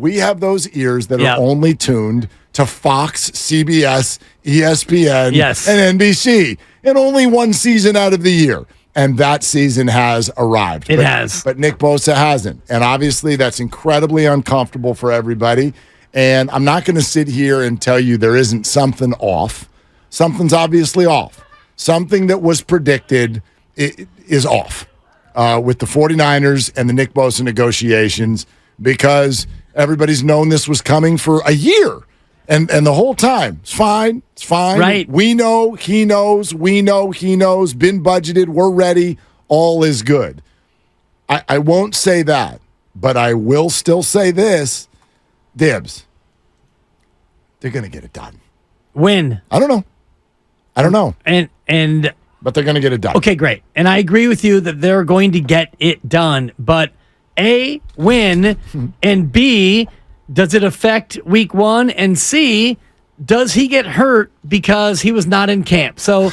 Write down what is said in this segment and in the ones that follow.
We have those ears that are only tuned to Fox, CBS, ESPN, and NBC, and only one season out of the year. And that season has arrived. It has. But Nick Bosa hasn't. And obviously that's incredibly uncomfortable for everybody. And I'm not going to sit here and tell you there isn't something off. Something's obviously off. Something that was predicted is off with the 49ers and the Nick Bosa negotiations, because everybody's known this was coming for a year. And the whole time, it's fine. It's fine. Right. We know, he knows. We know, he knows. Been budgeted. We're ready. All is good. I won't say that, but I will still say this. Dibs. They're going to get it done. When? I don't know. And but they're going to get it done. Okay, great. And I agree with you that they're going to get it done. But A, when, and B, does it affect week one? And C, does he get hurt because he was not in camp? So,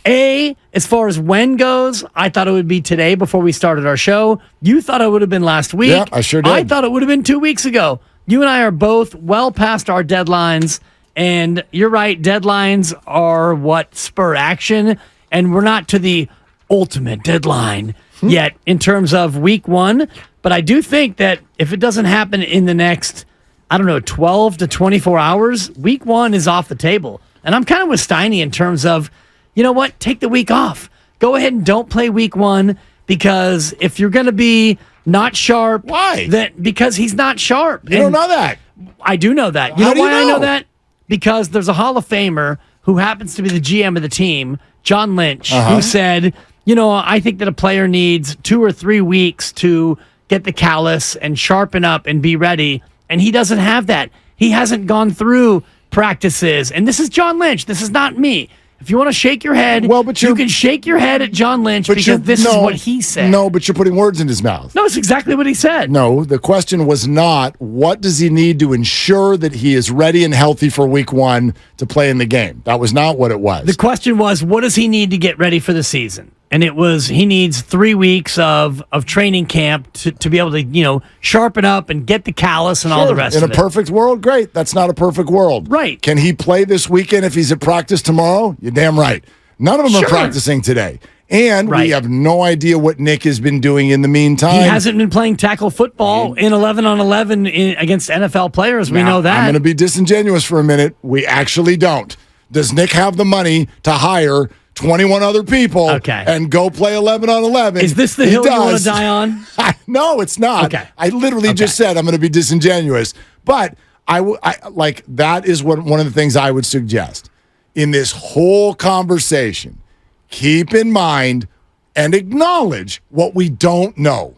A, as far as when goes, I thought it would be today before we started our show. You thought it would have been last week. Yeah, I sure did. I thought it would have been 2 weeks ago. You and I are both well past our deadlines. And you're right, deadlines are what spur action. And we're not to the ultimate deadline yet in terms of week one. But I do think that if it doesn't happen in the next 12 to 24 hours, week one is off the table. And I'm kind of with Steiny in terms of, you know what, take the week off. Go ahead and don't play week one, because if you're going to be not sharp. Why? Because he's not sharp. You don't know that. I do know that. You How know do you why I know know? that? Because there's a Hall of Famer who happens to be the GM of the team, John Lynch, who said, I think that a player needs 2 or 3 weeks to get the callus and sharpen up and be ready. And he doesn't have that. He hasn't gone through practices. And this is John Lynch. This is not me. If you want to shake your head, you can shake your head at John Lynch, because this is what he said. No, but you're putting words in his mouth. No, it's exactly what he said. No, the question was not, what does he need to ensure that he is ready and healthy for week one to play in the game? That was not what it was. The question was, what does he need to get ready for the season? And it was, he needs 3 weeks of training camp to be able to, sharpen up and get the callus and all the rest of it. In a perfect world, great. That's not a perfect world. Right. Can he play this weekend if he's at practice tomorrow? You're damn right. None of them are practicing today. And we have no idea what Nick has been doing in the meantime. He hasn't been playing tackle football in 11-on-11 against NFL players. We know that. I'm going to be disingenuous for a minute. We actually don't. Does Nick have the money to hire 21 other people and go play 11-on-11? Is this the hill you want to die on? No, it's not. Okay. I literally just said I'm going to be disingenuous. But that is one of the things I would suggest in this whole conversation. Keep in mind and acknowledge what we don't know.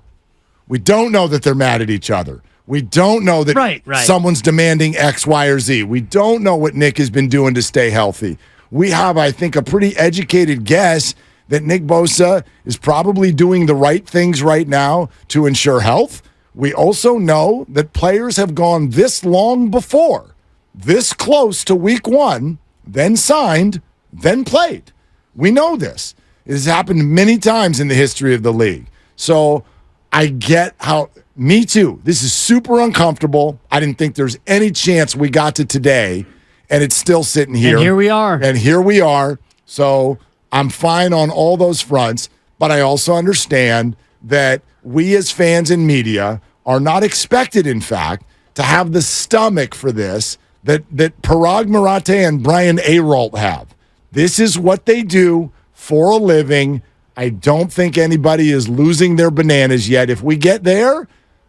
We don't know that they're mad at each other. We don't know that someone's demanding X, Y, or Z. We don't know what Nick has been doing to stay healthy. We have, I think, a pretty educated guess that Nick Bosa is probably doing the right things right now to ensure health. We also know that players have gone this long before, this close to week one, then signed, then played. We know this. It has happened many times in the history of the league. So I get how, me too, this is super uncomfortable. I didn't think there's any chance we got to today, and it's still sitting here. And here we are. So I'm fine on all those fronts, but I also understand that we as fans and media are not expected, in fact, to have the stomach for this that Parag Marathe and Brian Arolt have. This is what they do for a living. I don't think anybody is losing their bananas yet. If we get there,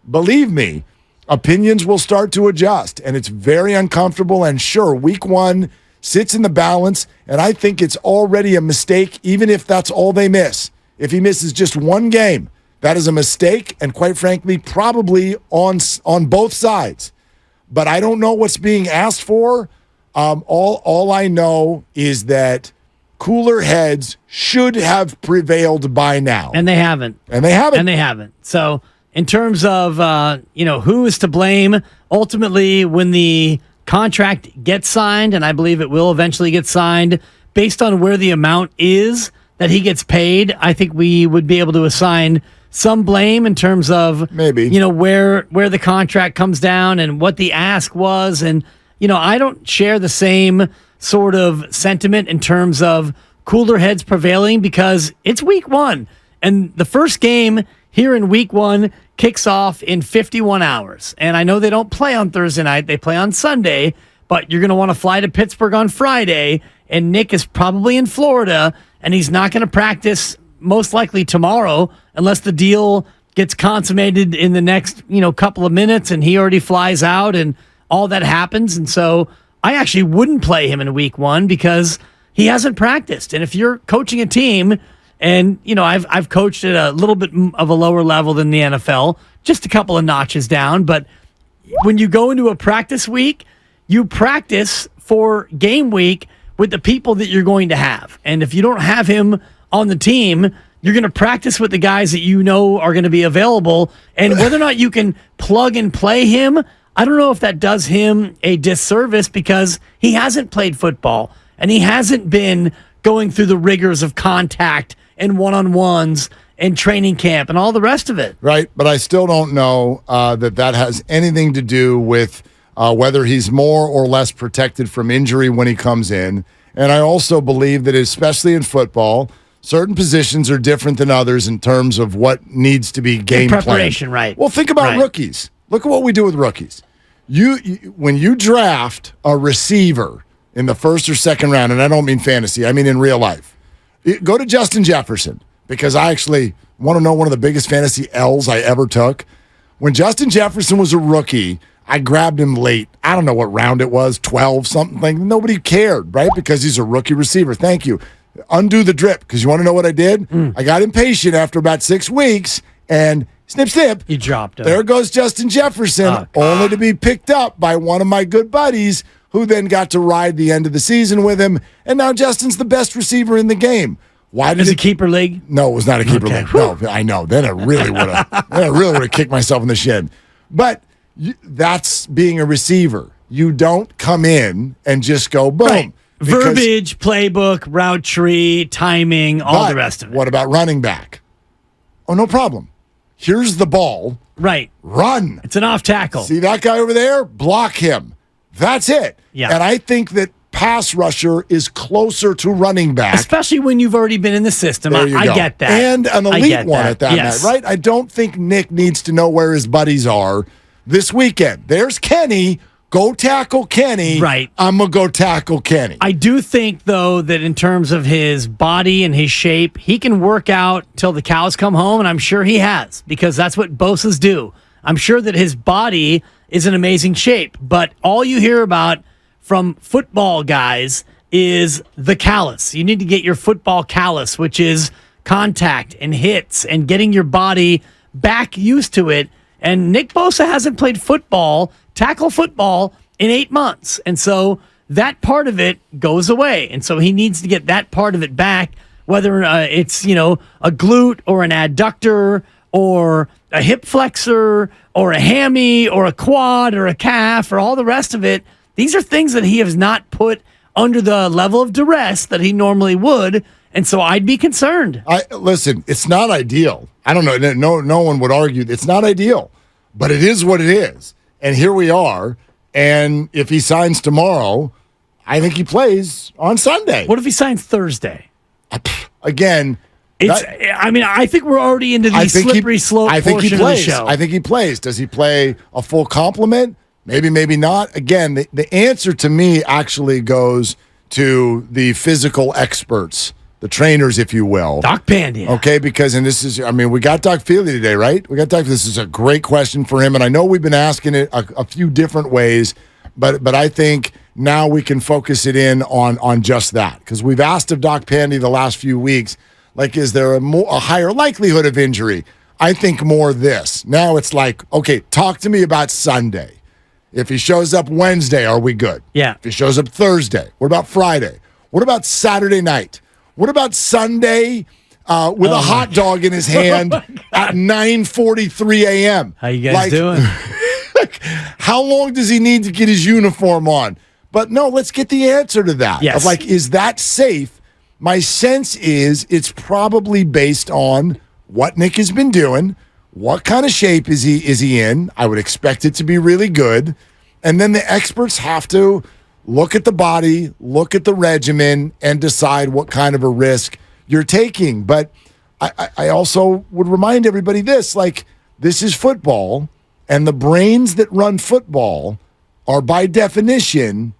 believe me, opinions will start to adjust, and it's very uncomfortable. And sure, week one sits in the balance, and I think it's already a mistake, even if that's all they miss. If he misses just one game, that is a mistake, and quite frankly, probably on both sides. But I don't know what's being asked for. All I know is that cooler heads should have prevailed by now. And they haven't. So in terms of, who is to blame, ultimately when the contract gets signed, and I believe it will eventually get signed, based on where the amount is that he gets paid, I think we would be able to assign some blame in terms of maybe where the contract comes down and what the ask was. And I don't share the same sort of sentiment in terms of cooler heads prevailing, because it's week 1 and the first game here in week 1 kicks off in 51 hours. And I know they don't play on Thursday night, they play on Sunday, but you're going to want to fly to Pittsburgh on Friday, and Nick is probably in Florida, and he's not going to practice most likely tomorrow unless the deal gets consummated in the next, couple of minutes and he already flies out and all that happens. And so I actually wouldn't play him in week 1 because he hasn't practiced. And if you're coaching a team, and I've coached at a little bit of a lower level than the NFL, just a couple of notches down, but when you go into a practice week, you practice for game week with the people that you're going to have. And if you don't have him on the team, you're going to practice with the guys that are going to be available. And whether or not you can plug and play him, I don't know if that does him a disservice, because he hasn't played football and he hasn't been going through the rigors of contact and one-on-ones and training camp and all the rest of it. Right, but I still don't know that has anything to do with whether he's more or less protected from injury when he comes in. And I also believe that, especially in football, certain positions are different than others in terms of what needs to be game preparation, planned. right? Well, think about rookies. Look at what we do with rookies. When you draft a receiver in the first or second round, and I don't mean fantasy, I mean in real life, go to Justin Jefferson, because I actually want to know one of the biggest fantasy L's I ever took. When Justin Jefferson was a rookie, I grabbed him late. I don't know what round it was, 12, something. Nobody cared, right? Because he's a rookie receiver. Thank you. Undo the drip, because you want to know what I did? I got impatient after about 6 weeks, and snip, snip. You dropped him. There goes Justin Jefferson, only to be picked up by one of my good buddies, who then got to ride the end of the season with him, and now Justin's the best receiver in the game. Why did it a keeper league? No, it was not a keeper league. No, I know. Then I really would have kicked myself in the shin. But that's being a receiver. You don't come in and just go boom. Right. Verbiage, playbook, route tree, timing, all the rest of it. What about running back? Oh, no problem. Here's the ball. Right. Run. It's an off tackle. See that guy over there? Block him. That's it. Yeah. And I think that pass rusher is closer to running back. Especially when you've already been in the system. I get that. And an elite one at that, yes. right? I don't think Nick needs to know where his buddies are this weekend. There's Kenny. Go tackle Kenny. Right. I'm going to go tackle Kenny. I do think, though, that in terms of his body and his shape, he can work out till the cows come home, and I'm sure he has, because that's what Bosas do. I'm sure that his body is in amazing shape, but all you hear about from football guys is the callus. You need to get your football callus, which is contact and hits and getting your body back used to it. And Nick Bosa hasn't played tackle football, in 8 months. And so that part of it goes away. And so he needs to get that part of it back, whether it's, a glute or an adductor or a hip flexor or a hammy or a quad or a calf or all the rest of it. These are things that he has not put under the level of duress that he normally would. And so I'd be concerned. Listen, it's not ideal. I don't know. No one would argue it's not ideal, but it is what it is. And here we are. And if he signs tomorrow, I think he plays on Sunday. What if he signs Thursday? Again, I think we're already into the slippery slope portion of the show. I think he plays. Does he play a full complement? Maybe, maybe not. Again, the answer to me actually goes to the physical experts, the trainers, if you will. Doc Pandia. Okay, because, and this is, we got Doc Feely today, right? This is a great question for him, and I know we've been asking it a few different ways, but I think now we can focus it in on just that, because we've asked of Doc Pandia the last few weeks, like, is there a higher likelihood of injury? I think more this. Now it's like, okay, talk to me about Sunday. If he shows up Wednesday, are we good? Yeah. If he shows up Thursday, what about Friday? What about Saturday night? What about Sunday with a hot dog in his hand at 9:43 a.m.? How you guys doing? How long does he need to get his uniform on? But no, let's get the answer to that. Yes. Is that safe? My sense is it's probably based on what Nick has been doing, what kind of shape is he in. I would expect it to be really good. And then the experts have to look at the body, look at the regimen, and decide what kind of a risk you're taking. But I also would remind everybody this, like, this is football, and the brains that run football are by definition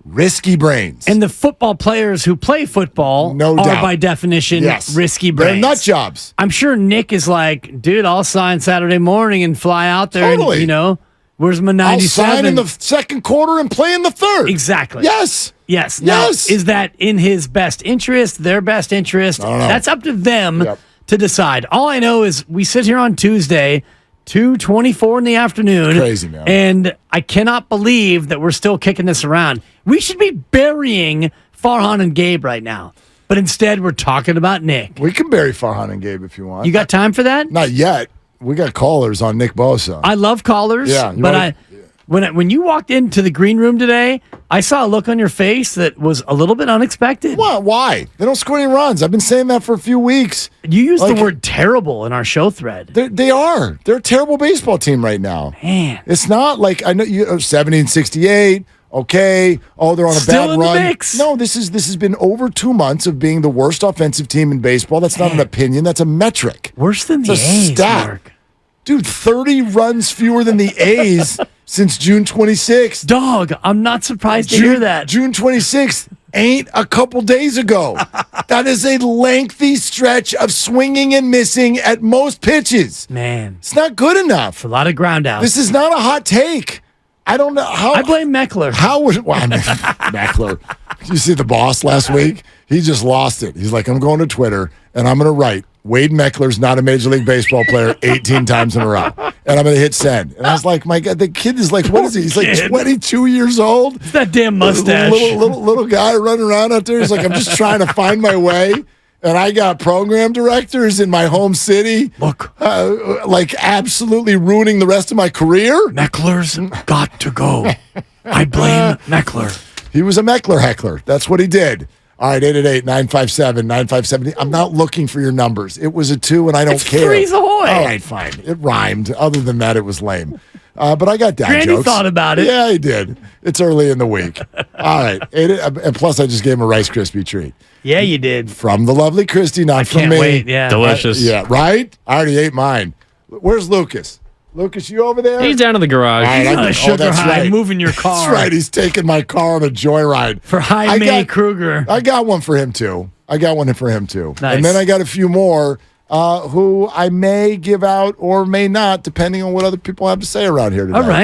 risky brains. And the football players who play football No are doubt. by definition Yes. risky They're brains. nut jobs. I'm sure Nick is like, dude, I'll sign Saturday morning and fly out there. Totally. And, you know, where's my I'll 97? sign in the second quarter and play in the third. Exactly. Yes. Yes. Now, Yes. is that in his best interest, their best interest? I don't know. That's up to them Yep. to decide. All I know is we sit here on Tuesday, 2:24 in the afternoon. Crazy, man. And I cannot believe that we're still kicking this around. We should be burying Farhan and Gabe right now. But instead, we're talking about Nick. We can bury Farhan and Gabe if you want. You got time for that? Not yet. We got callers on Nick Bosa. I love callers, Yeah, you but wanna- when you walked into the green room today, I saw a look on your face that was a little bit unexpected. What? Why? They don't score any runs. I've been saying that for a few weeks. You used Like- the word terrible in our show thread. They are. They're a terrible baseball team right now. Man. It's not like I know you 70 and 68. Okay. Oh, they're on a Still bad in the run. mix. No, this has been over 2 months of being the worst offensive team in baseball. That's not an opinion. That's a metric. Worse than the It's a A's, stat. Mark. Dude, 30 runs fewer than the A's since June 26th. Dog, I'm not surprised to hear that. June 26th ain't a couple days ago. That is a lengthy stretch of swinging and missing at most pitches. Man, It's not good enough. a lot of ground out. This is not a hot take. I don't know how. I blame Meckler. How was well, I mean, Meckler? Did you see the boss last week? He just lost it. He's like, I'm going to Twitter and I'm going to write Wade Meckler's not a Major League Baseball player 18 times in a row, and I'm going to hit send. And I was like, my God, the kid is like, what is he? He's like Kid. 22 years old. It's that damn mustache. Little guy running around out there. He's like, I'm just trying to find my way. And I got program directors in my home city, Look, like absolutely ruining the rest of my career. Meckler's got to go. I blame Meckler. He was a Meckler heckler. That's what he did. All right, 888-957-9570. I'm not looking for your numbers. It was a 2, and I don't It's care. Freeze Ahoy. All right, fine. It rhymed. Other than that, it was lame. But I got dad Granny jokes. thought about it. Yeah, he did. It's early in the week. All right. And plus, I just gave him a Rice Krispie treat. Yeah, you did. From the lovely Christy, not from Can't me. wait. Yeah. Delicious. Yeah, right? I already ate mine. Where's Lucas? Lucas, you over there? He's down in the garage. All right, He's on I- a sugar that's high, right. moving your car. That's right. He's taking my car on a joyride. For High I May got- Kruger. I got one for him too. Nice. And then I got a few more who I may give out or may not, depending on what other people have to say around here today. All right.